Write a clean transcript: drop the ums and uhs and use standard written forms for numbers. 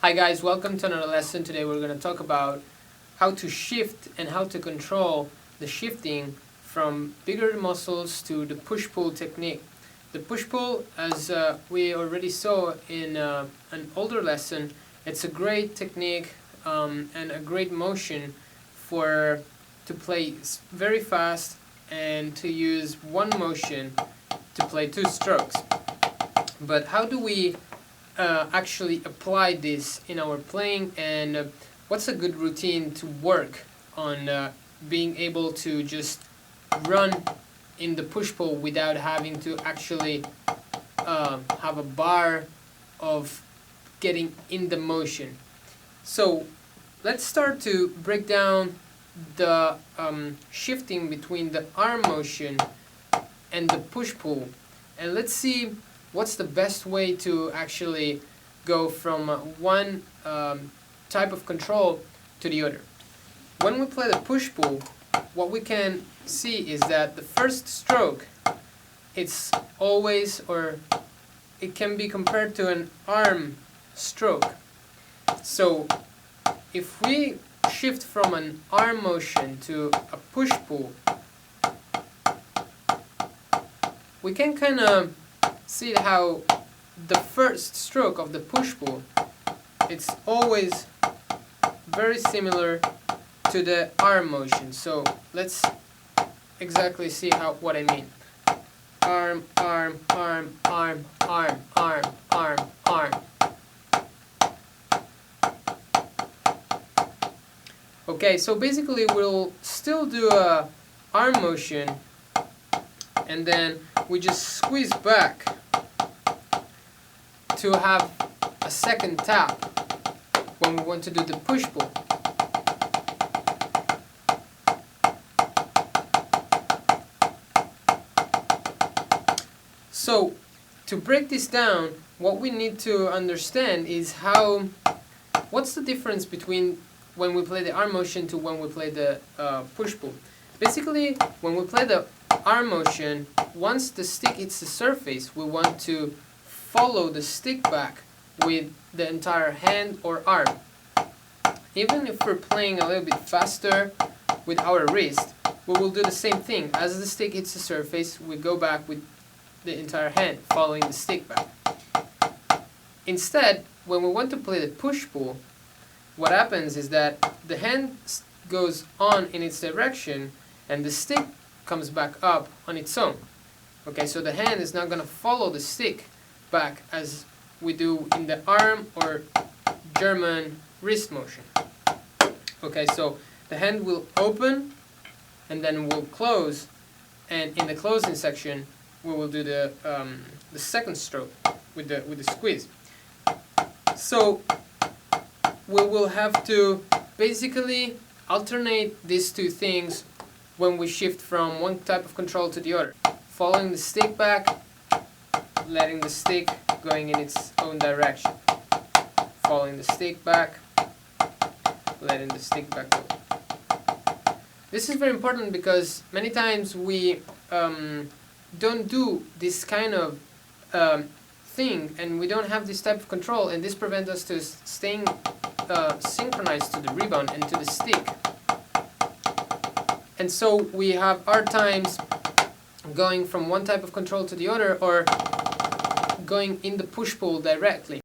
Hi guys, welcome to another lesson. Today we're going to talk about how to shift and how to control the shifting from bigger muscles to the push-pull technique. The push-pull, as we already saw in an older lesson, it's a great technique and a great motion to play very fast and to use one motion to play two strokes. But how do we actually apply this in our playing, and what's a good routine to work on being able to just run in the push-pull without having to actually have a bar of getting in the motion. So let's start to break down the shifting between the arm motion and the push-pull, and let's see what's the best way to actually go from one type of control to the other. When we play the push-pull, what we can see is that the first stroke, it's always, or it can be compared to an arm stroke. So if we shift from an arm motion to a push-pull, we can kind of see how the first stroke of the push-pull, it's always very similar to the arm motion. So let's exactly see what I mean. Arm, arm, arm, arm, arm, arm, arm, arm. Okay, so basically we'll still do a arm motion, and then we just squeeze back to have a second tap when we want to do the push-pull. So to break this down, what we need to understand is what's the difference between when we play the arm motion to when we play the push-pull. Basically, when we play the arm motion, once the stick hits the surface, we want to follow the stick back with the entire hand or arm. Even if we're playing a little bit faster with our wrist, we will do the same thing. As the stick hits the surface, we go back with the entire hand, following the stick back. Instead, when we want to play the push-pull, what happens is that the hand goes on in its direction and the stick comes back up on its own. Okay, so the hand is not going to follow the stick back as we do in the arm or German wrist motion. Okay, so the hand will open and then will close, and in the closing section we will do the second stroke with the squeeze. So we will have to basically alternate these two things when we shift from one type of control to the other. Following the stick back, letting the stick going in its own direction. Following the stick back, letting the stick back go. This is very important because many times we don't do this kind of thing, and we don't have this type of control, and this prevents us to staying synchronized to the rebound and to the stick. And so we have hard times going from one type of control to the other, or going in the push-pull directly.